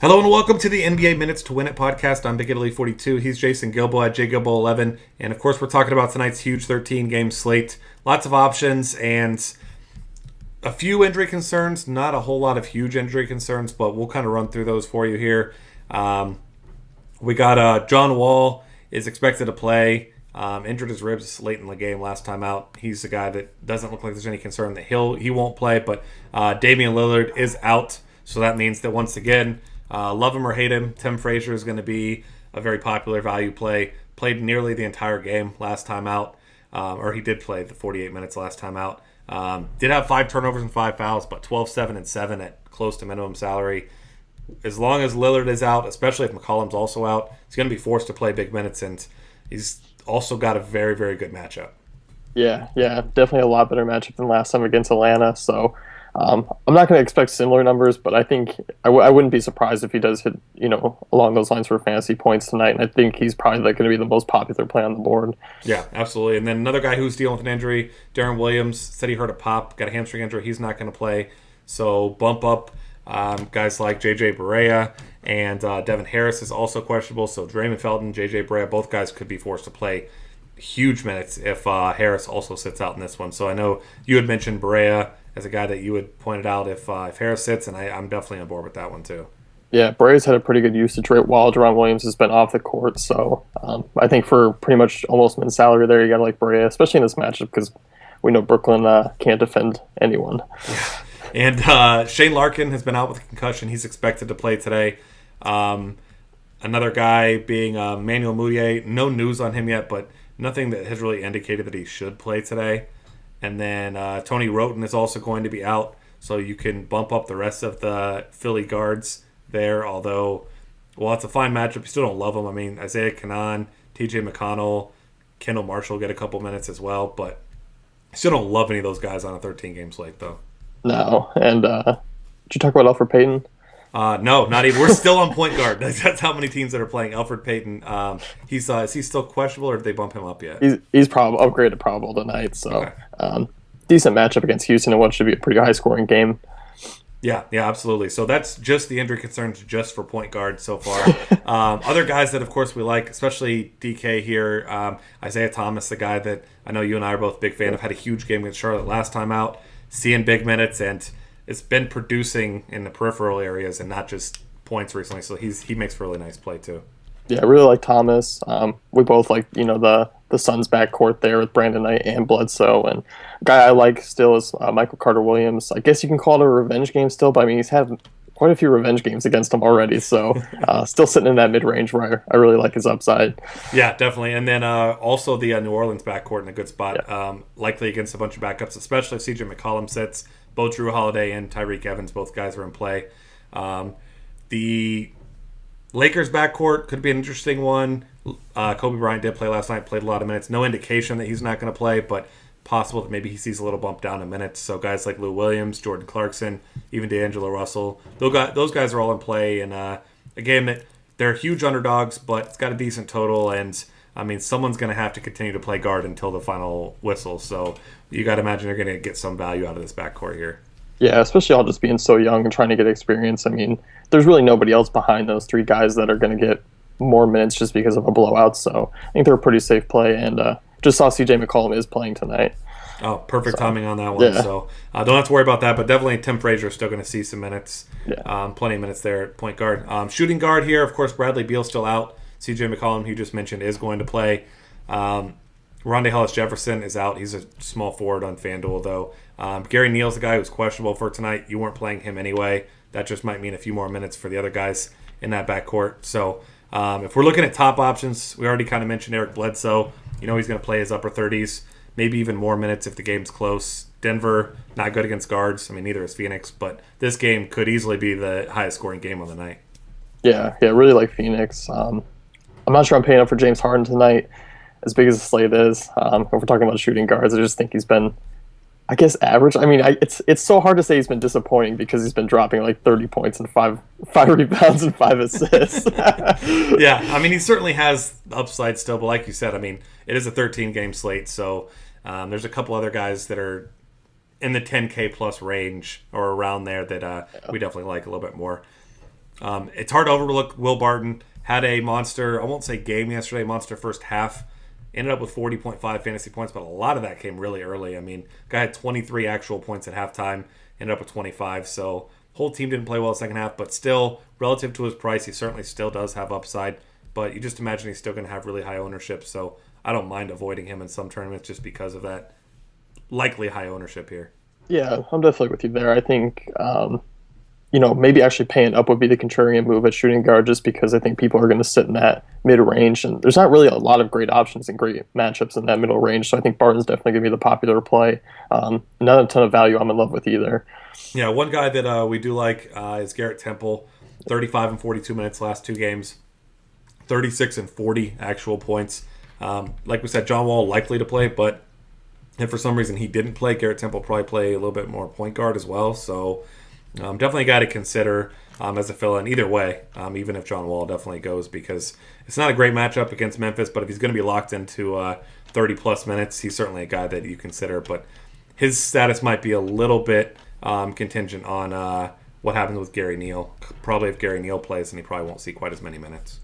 Hello and welcome to the NBA Minutes to Win It podcast. I'm Big Italy 42. He's Jason Gilbo at JGilbo11. And of course, we're talking about tonight's huge 13-game slate. Lots of options and a few injury concerns. Not a whole lot of huge injury concerns, but we'll kind of run through those for you here. We got John Wall is expected to play. Injured his ribs late in the game last time out. He's the guy that doesn't look like there's any concern that he won't play. But Damian Lillard is out. So that means that once again, love him or hate him, Tim Frazier is going to be a very popular value play. Played nearly the entire game last time out, or he did play the 48 minutes last time out. Did have 5 turnovers and 5 fouls, but 12, 7, and 7 at close to minimum salary. As long as Lillard is out, especially if McCollum's also out, he's going to be forced to play big minutes, and he's also got a very, very good matchup. Yeah, definitely a lot better matchup than last time against Atlanta, so I'm not going to expect similar numbers, but I think I wouldn't be surprised if he does hit, along those lines for fantasy points tonight. And I think he's probably going to be the most popular play on the board. Yeah, absolutely. And then another guy who's dealing with an injury, Darren Williams, said he hurt a pop, got a hamstring injury. He's not going to play. So bump up guys like J.J. Barea and Devin Harris is also questionable. So Draymond Felton, J.J. Barea, both guys could be forced to play huge minutes if Harris also sits out in this one. So I know you had mentioned Barea as a guy that you would point it out if Harris sits, and I'm definitely on board with that one too. Yeah, Brady's had a pretty good usage rate while Deron Williams has been off the court, so I think for pretty much almost min salary there, you got to like Barea, especially in this matchup because we know Brooklyn can't defend anyone. Yeah. And Shane Larkin has been out with a concussion. He's expected to play today. Another guy being Manuel Mudiay. No news on him yet, but nothing that has really indicated that he should play today. And then Tony Wroten is also going to be out, so you can bump up the rest of the Philly guards there. Although, well, it's a fine matchup. You still don't love them. I mean, Isaiah Canaan, T.J. McConnell, Kendall Marshall get a couple minutes as well, but I still don't love any of those guys on a 13-game slate, though. No, and did you talk about Elfrid Payton? No, not even. We're still on point guard. That's how many teams that are playing Elfrid Payton. Is he still questionable, or did they bump him up yet? He's upgraded probable tonight. So okay. Decent matchup against Houston, and what should be a pretty high scoring game. Yeah, absolutely. So that's just the injury concerns just for point guard so far. Other guys that, of course, we like, especially DK here, Isaiah Thomas, the guy that I know you and I are both big fan of, had a huge game against Charlotte last time out, seeing big minutes, and it's been producing in the peripheral areas and not just points recently. So he makes for a really nice play too. Yeah, I really like Thomas. We both like the Suns backcourt there with Brandon Knight and Bledsoe. And a guy I like still is Michael Carter Williams. I guess you can call it a revenge game still, but I mean he's had quite a few revenge games against him already. So still sitting in that mid range where I really like his upside. Yeah, definitely. And then also the New Orleans backcourt in a good spot, Yeah. Likely against a bunch of backups, especially if CJ McCollum sits. Both Drew Holiday and Tyreek Evans, both guys are in play. The Lakers backcourt could be an interesting one. Kobe Bryant did play last night, played a lot of minutes. No indication that he's not going to play, but possible that maybe he sees a little bump down in minutes. So guys like Lou Williams, Jordan Clarkson, even D'Angelo Russell, those guys are all in play. And a game that they're huge underdogs, but it's got a decent total. And, I mean, someone's going to have to continue to play guard until the final whistle. So you got to imagine they're going to get some value out of this backcourt here. Yeah, especially all just being so young and trying to get experience. I mean, there's really nobody else behind those three guys that are going to get more minutes just because of a blowout. So I think they're a pretty safe play. And just saw CJ McCollum is playing tonight. Oh, perfect timing on that one. Yeah. So don't have to worry about that. But definitely Tim Frazier is still going to see some minutes. Yeah. Plenty of minutes there at point guard. Shooting guard here, of course, Bradley Beal's still out. CJ McCollum, you just mentioned, is going to play. Rondé Hollis-Jefferson is out. He's a small forward on FanDuel, though. Gary Neal's the guy who's questionable for tonight. You weren't playing him anyway. That just might mean a few more minutes for the other guys in that backcourt. So if we're looking at top options, we already kind of mentioned Eric Bledsoe. He's going to play his upper 30s, maybe even more minutes if the game's close. Denver, not good against guards. I mean, neither is Phoenix, but this game could easily be the highest scoring game of the night. Yeah, really like Phoenix. I'm not sure I'm paying up for James Harden tonight, as big as the slate is. If we're talking about shooting guards, I just think he's been, I guess, average. I mean, it's so hard to say he's been disappointing because he's been dropping like 30 points and five rebounds and 5 assists. Yeah, I mean, he certainly has upside still, but like you said, I mean, it is a 13-game slate, so there's a couple other guys that are in the 10K plus range or around there that we definitely like a little bit more. It's hard to overlook Will Barton. Had a monster, I won't say game yesterday, monster first half. Ended up with 40.5 fantasy points, but a lot of that came really early. I mean, guy had 23 actual points at halftime, ended up with 25. So whole team didn't play well the second half, but still, relative to his price, he certainly still does have upside. But you just imagine he's still going to have really high ownership. So I don't mind avoiding him in some tournaments just because of that likely high ownership here. Yeah, I'm definitely with you there. I think maybe actually paying up would be the contrarian move at shooting guard just because I think people are going to sit in that mid-range, and there's not really a lot of great options and great matchups in that middle range, so I think Barton's definitely going to be the popular play. Not a ton of value I'm in love with either. Yeah, one guy that we do like is Garrett Temple, 35 and 42 minutes last two games, 36 and 40 actual points. Like we said, John Wall likely to play, but if for some reason he didn't play, Garrett Temple probably play a little bit more point guard as well, so definitely a guy to consider as a fill-in either way, even if John Wall definitely goes, because it's not a great matchup against Memphis, but if he's going to be locked into 30-plus minutes, he's certainly a guy that you consider. But his status might be a little bit contingent on what happens with Gary Neal. Probably if Gary Neal plays, then he probably won't see quite as many minutes.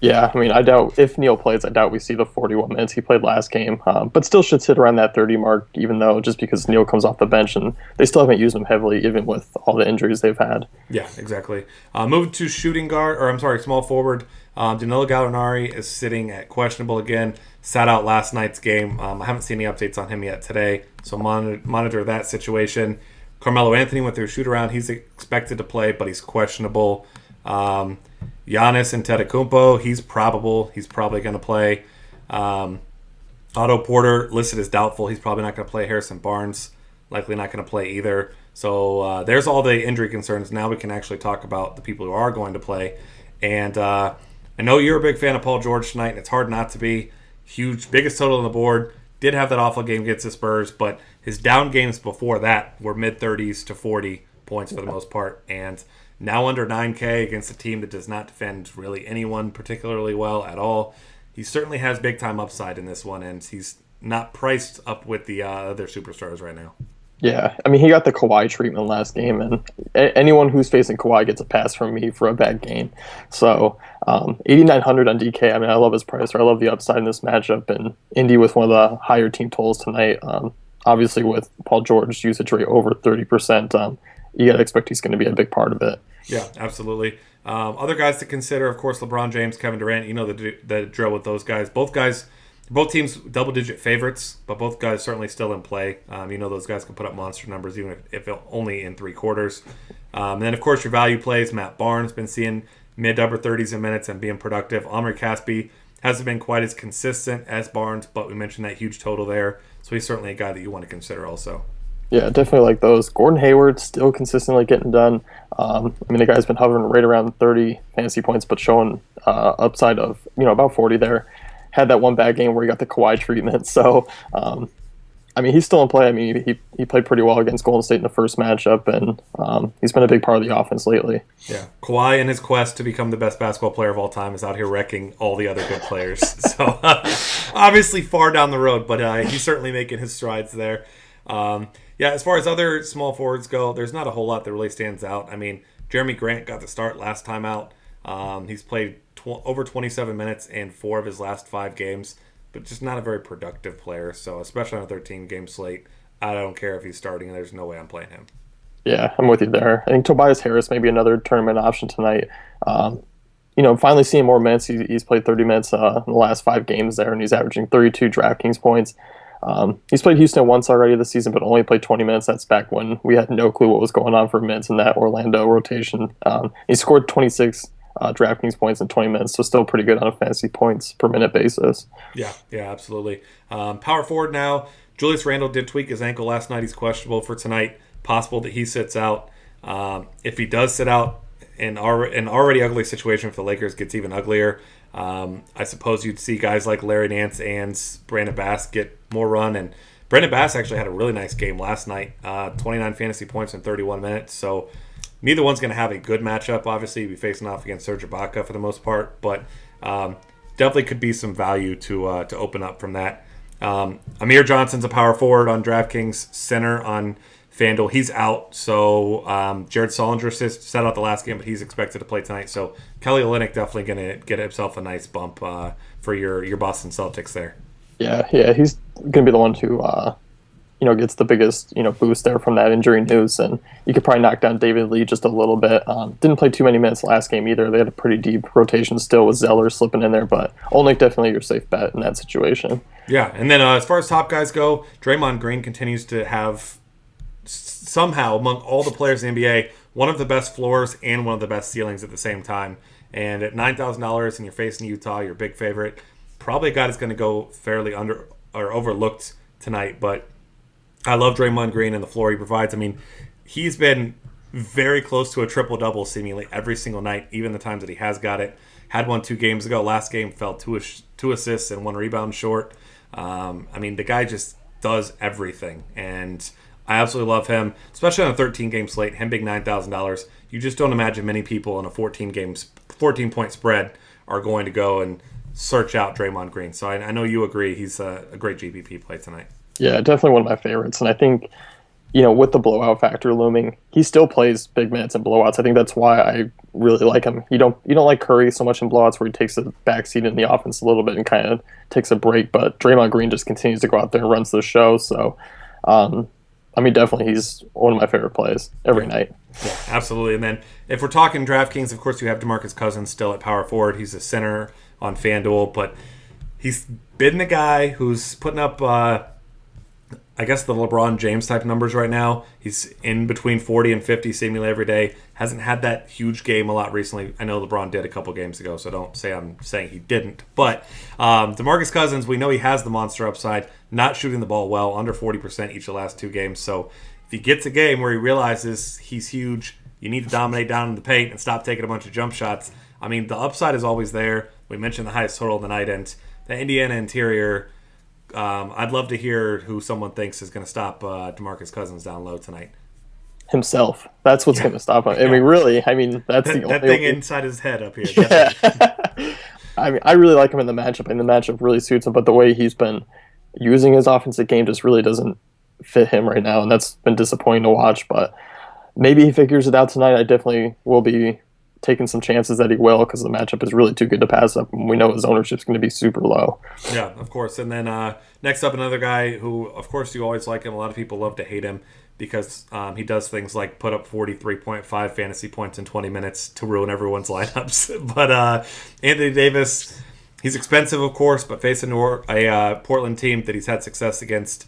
Yeah, I mean, I doubt if Neal plays, I doubt we see the 41 minutes he played last game, but still should sit around that 30 mark, even though just because Neal comes off the bench and they still haven't used him heavily, even with all the injuries they've had. Yeah, exactly. Moving to small forward, Danilo Gallinari is sitting at questionable again. Sat out last night's game. I haven't seen any updates on him yet today, so monitor that situation. Carmelo Anthony went through a shoot-around. He's expected to play, but he's questionable. Giannis Antetokounmpo, he's probably going to play. Otto Porter listed as doubtful. He's probably not going to play. Harrison Barnes likely not going to play either. So there's all the injury concerns. Now we can actually talk about the people who are going to play. And I know you're a big fan of Paul George tonight, and it's hard not to be. Huge, biggest total on the board. Did have that awful game against the Spurs, but his down games before that were mid-30s to 40 points for the most part. And now under 9K against a team that does not defend really anyone particularly well at all. He certainly has big-time upside in this one, and he's not priced up with the other superstars right now. Yeah, I mean, he got the Kawhi treatment last game, and anyone who's facing Kawhi gets a pass from me for a bad game. So 8,900 on DK, I mean, I love his price. I love the upside in this matchup, and Indy with one of the higher team totals tonight. Obviously, with Paul George's usage rate over 30%, you got to expect he's going to be a big part of it. Yeah, absolutely. Other guys to consider, of course, LeBron James, Kevin Durant. You know the drill with those guys. Both teams double-digit favorites, but both guys certainly still in play. Those guys can put up monster numbers, even if only in three quarters. And then, of course, your value plays. Matt Barnes been seeing mid-upper 30s in minutes and being productive. Omri Caspi hasn't been quite as consistent as Barnes, but we mentioned that huge total there. So he's certainly a guy that you want to consider also. Yeah, definitely like those. Gordon Hayward still consistently getting done. The guy's been hovering right around 30 fantasy points, but showing upside of about 40 there. Had that one bad game where he got the Kawhi treatment. So, he's still in play. I mean, he played pretty well against Golden State in the first matchup, and he's been a big part of the offense lately. Yeah, Kawhi in his quest to become the best basketball player of all time is out here wrecking all the other good players. So, obviously far down the road, but he's certainly making his strides there. As far as other small forwards go, there's not a whole lot that really stands out. I mean, Jeremy Grant got the start last time out. He's played over 27 minutes in 4 of his last 5 games, but just not a very productive player. So, especially on a 13-game slate, I don't care if he's starting. There's no way I'm playing him. Yeah, I'm with you there. I think Tobias Harris may be another tournament option tonight. Finally seeing more minutes. He's played 30 minutes in the last 5 games there, and he's averaging 32 DraftKings points. He's played Houston once already this season, but only played 20 minutes. That's back when we had no clue what was going on for minutes in that Orlando rotation. He scored 26 DraftKings points in 20 minutes, so still pretty good on a fantasy points per minute basis. Yeah, absolutely. Power forward now. Julius Randle did tweak his ankle last night. He's questionable for tonight. Possible that he sits out. If he does sit out, an already ugly situation for the Lakers gets even uglier. I suppose you'd see guys like Larry Nance and Brandon Bass get more run. And Brandon Bass actually had a really nice game last night. 29 fantasy points in 31 minutes. So neither one's going to have a good matchup. Obviously, you'll be facing off against Serge Ibaka for the most part. But definitely could be some value to open up from that. Amir Johnson's a power forward on DraftKings, center on FanDuel. He's out, so Jared Solinger sat out the last game, but he's expected to play tonight. So Kelly Olynyk definitely going to get himself a nice bump for your Boston Celtics there. Yeah, he's going to be the one who gets the biggest boost there from that injury news, and you could probably knock down David Lee just a little bit. Didn't play too many minutes last game either. They had a pretty deep rotation still with Zeller slipping in there, but Olynyk definitely your safe bet in that situation. Yeah, and then as far as top guys go, Draymond Green continues to have somehow among all the players in the NBA one of the best floors and one of the best ceilings at the same time. And at $9,000 and you're facing Utah, your big favorite, probably a guy that's going to go fairly under or overlooked tonight. But I love Draymond Green and the floor he provides. I mean, he's been very close to a triple-double seemingly every single night, even the times that he has got it. Had one 2 games ago. Last game fell two assists and 1 rebound short. I mean, the guy just does everything. And I absolutely love him, especially on a 13-game slate, him being $9,000. You just don't imagine many people on a 14-point spread are going to go and search out Draymond Green. So I know you agree he's a great GPP play tonight. Yeah, definitely one of my favorites. And I think, with the blowout factor looming, he still plays big minutes in blowouts. I think that's why I really like him. You don't like Curry so much in blowouts where he takes a backseat in the offense a little bit and kind of takes a break. But Draymond Green just continues to go out there and runs the show. So, definitely he's one of my favorite plays every night. Yeah, absolutely. And then if we're talking DraftKings, of course, you have DeMarcus Cousins still at power forward. He's a center on FanDuel, but he's been the guy who's putting up I guess the LeBron James type numbers right now. He's in between 40 and 50 seemingly every day. Hasn't had that huge game a lot recently. I know LeBron did a couple games ago, so don't say I'm saying he didn't. But DeMarcus Cousins, we know he has the monster upside, not shooting the ball well, under 40% each of the last 2 games. So if he gets a game where he realizes he's huge, you need to dominate down in the paint and stop taking a bunch of jump shots. I mean, the upside is always there. We mentioned the highest total of the night, and the Indiana interior, I'd love to hear who someone thinks is going to stop DeMarcus Cousins down low tonight. Himself. That's what's going to stop him. That's the only that thing inside his head up here. Yeah. I really like him in the matchup, and the matchup really suits him, but the way he's been using his offensive game just really doesn't fit him right now, and that's been disappointing to watch, but maybe he figures it out tonight. I definitely will be taking some chances that he will, because the matchup is really too good to pass up, and we know his ownership is going to be super low. Yeah, of course. And then next up, another guy who, of course, you always like him. A lot of people love to hate him because he does things like put up 43.5 fantasy points in 20 minutes to ruin everyone's lineups. But Anthony Davis, he's expensive, of course, but facing a Portland team that he's had success against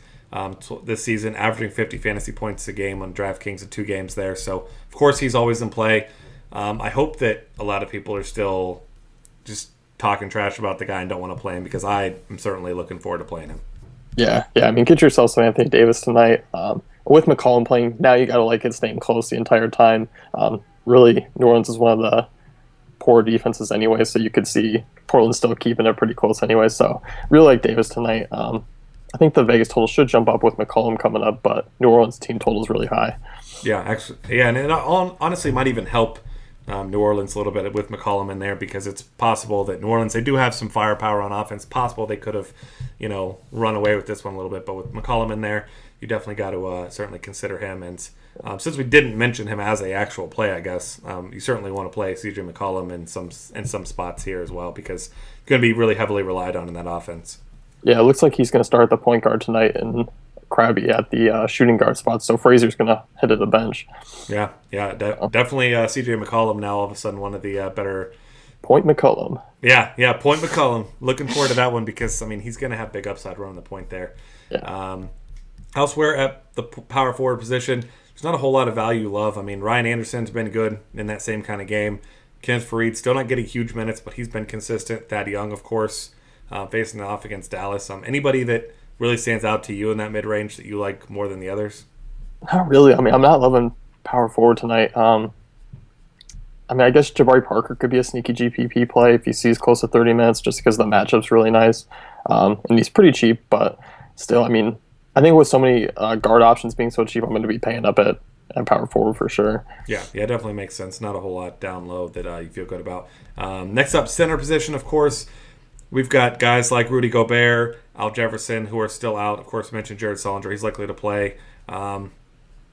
this season, averaging 50 fantasy points a game on DraftKings in 2 games there. So, of course, he's always in play. I hope that a lot of people are still just talking trash about the guy and don't want to play him, because I am certainly looking forward to playing him. Yeah. Get yourself some Anthony Davis tonight. With McCollum playing, now you got to like it staying close the entire time. Really, New Orleans is one of the poor defenses anyway, so you could see Portland still keeping it pretty close anyway. So really like Davis tonight. I think the Vegas total should jump up with McCollum coming up, but New Orleans team total is really high. Yeah, actually, and it honestly might even help New Orleans a little bit with McCollum in there, because it's possible that New Orleans, they do have some firepower on offense. Possible they could have, run away with this one a little bit. But with McCollum in there, you definitely got to certainly consider him. And since we didn't mention him as a actual play, I guess you certainly want to play C.J. McCollum in some spots here as well, because he's going to be really heavily relied on in that offense. Yeah, it looks like he's going to start the point guard tonight, and Krabby at the shooting guard spot, so Frazier's going to head to the bench. Yeah, definitely C.J. McCollum now all of a sudden one of the better... Point McCollum. Yeah, Point McCollum. Looking forward to that one, because, he's going to have big upside running the point there. Yeah. Elsewhere at the power forward position, there's not a whole lot of value you love. Ryan Anderson's been good in that same kind of game. Kenneth Faried still not getting huge minutes, but he's been consistent. Thad Young, of course, facing off against Dallas. Anybody that really stands out to you in that mid-range that you like more than the others? Not really. I'm not loving power forward tonight. I guess Jabari Parker could be a sneaky GPP play if he sees close to 30 minutes, just because the matchup's really nice. And he's pretty cheap, but still, I think with so many guard options being so cheap, I'm going to be paying up at power forward for sure. Yeah, definitely makes sense. Not a whole lot down low that you feel good about. Next up, center position, of course. We've got guys like Rudy Gobert, Al Jefferson, who are still out. Of course, mentioned Jared Solinger. He's likely to play.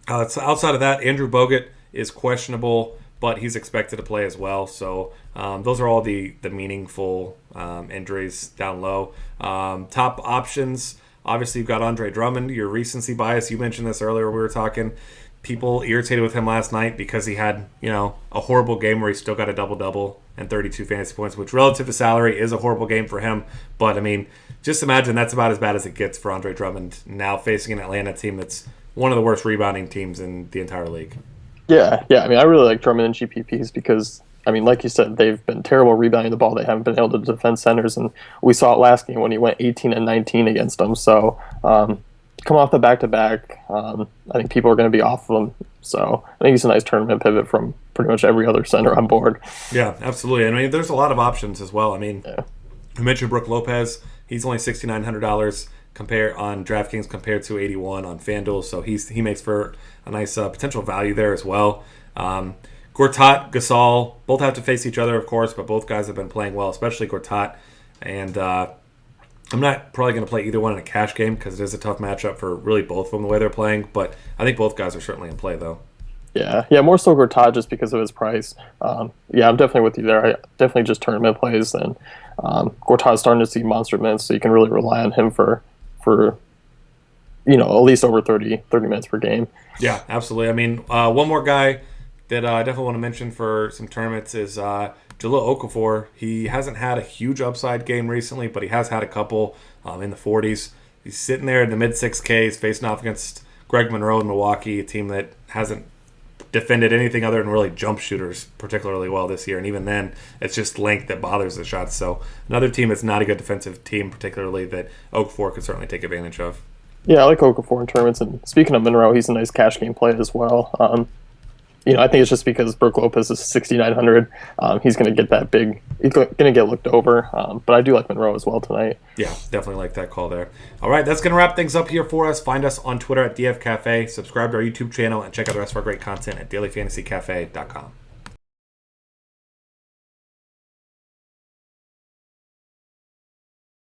Outside of that, Andrew Bogut is questionable, but he's expected to play as well. So those are all the meaningful injuries down low. Top options, obviously you've got Andre Drummond. Your recency bias, you mentioned this earlier when we were talking. People irritated with him last night because he had, a horrible game where he still got a double-double and 32 fantasy points, which relative to salary is a horrible game for him. But, I mean, just imagine that's about as bad as it gets for Andre Drummond now facing an Atlanta team that's one of the worst rebounding teams in the entire league. Yeah. I mean, I really like Drummond and GPPs because, I mean, like you said, they've been terrible rebounding the ball. They haven't been able to defend centers, and we saw it last game when he went 18 and 19 against them. So, come off the back-to-back, I think people are going to be off of him. So I think he's a nice tournament pivot from pretty much every other center on board. Yeah, absolutely. I mean, there's a lot of options as well. I mean, I mentioned Brook Lopez. He's only $6,900 on DraftKings compared to 81 on FanDuel, so he makes for a nice potential value there as well. Gortat, Gasol, both have to face each other, of course, but both guys have been playing well, especially Gortat. And I'm not probably going to play either one in a cash game because it is a tough matchup for really both of them the way they're playing, but I think both guys are certainly in play, though. Yeah, more so Gortat just because of his price. I'm definitely with you there. I definitely just tournament plays, and Gortat's starting to see monster minutes, so you can really rely on him for at least over 30 minutes per game. Yeah, absolutely. I mean, one more guy that I definitely want to mention for some tournaments is Jahlil Okafor. He hasn't had a huge upside game recently, but he has had a couple in the 40s. He's sitting there in the mid-6Ks facing off against Greg Monroe in Milwaukee, a team that hasn't defended anything other than really jump shooters particularly well this year. And even then, it's just length that bothers the shots. So another team that's not a good defensive team particularly that Okafor could certainly take advantage of. Yeah, I like Okafor in tournaments. And speaking of Monroe, he's a nice cash game play as well. I think it's just because Brook Lopez is 6,900. He's going to get that big. He's going to get looked over. But I do like Monroe as well tonight. Yeah, definitely like that call there. All right, that's going to wrap things up here for us. Find us on Twitter at DF Cafe. Subscribe to our YouTube channel and check out the rest of our great content at dailyfantasycafe.com.